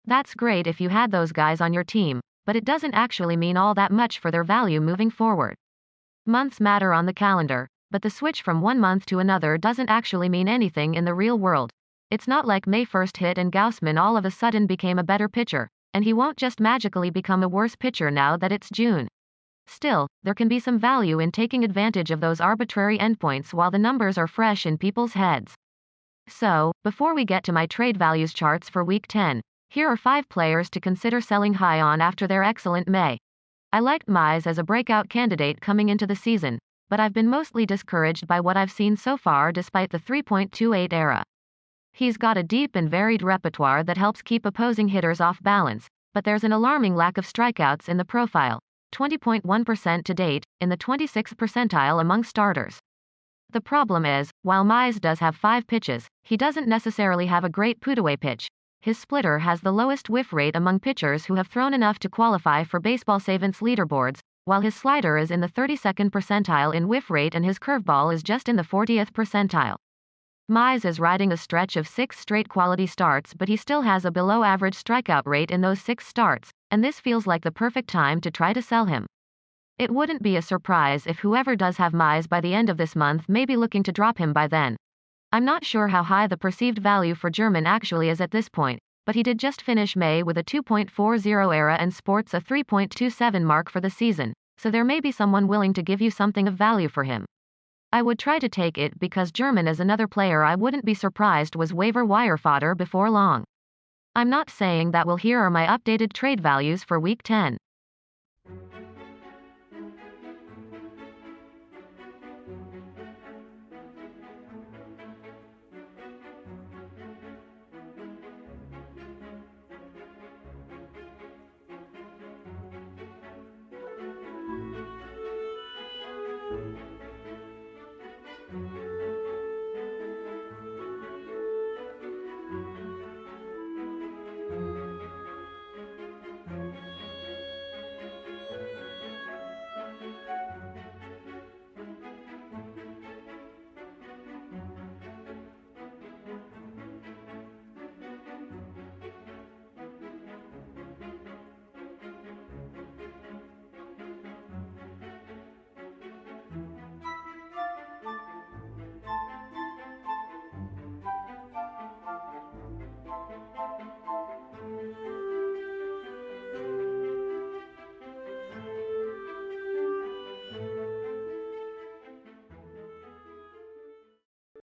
That's great if you had those guys on your team, but it doesn't actually mean all that much for their value moving forward. Months matter on the calendar, but the switch from one month to another doesn't actually mean anything in the real world. It's not like May 1st hit and Gausman all of a sudden became a better pitcher, and he won't just magically become a worse pitcher now that it's June. Still, there can be some value in taking advantage of those arbitrary endpoints while the numbers are fresh in people's heads. So, before we get to my trade values charts for Week 10, here are 5 players to consider selling high on after their excellent May. I liked Mize as a breakout candidate coming into the season, but I've been mostly discouraged by what I've seen so far despite the 3.28 ERA. He's got a deep and varied repertoire that helps keep opposing hitters off balance, but there's an alarming lack of strikeouts in the profile, 20.1% to date, in the 26th percentile among starters. The problem is, while Mize does have 5 pitches, he doesn't necessarily have a great put-away pitch. His splitter has the lowest whiff rate among pitchers who have thrown enough to qualify for baseball savants leaderboards, while his slider is in the 32nd percentile in whiff rate and his curveball is just in the 40th percentile. Mize is riding a stretch of 6 straight quality starts, but he still has a below-average strikeout rate in those 6 starts, and this feels like the perfect time to try to sell him. It wouldn't be a surprise if whoever does have Mize by the end of this month may be looking to drop him by then. I'm not sure how high the perceived value for German actually is at this point, but he did just finish May with a 2.40 ERA and sports a 3.27 mark for the season, so there may be someone willing to give you something of value for him. I would try to take it because German is another player I wouldn't be surprised was waiver wire fodder before long. I'm not saying that. Here are my updated trade values for Week 10.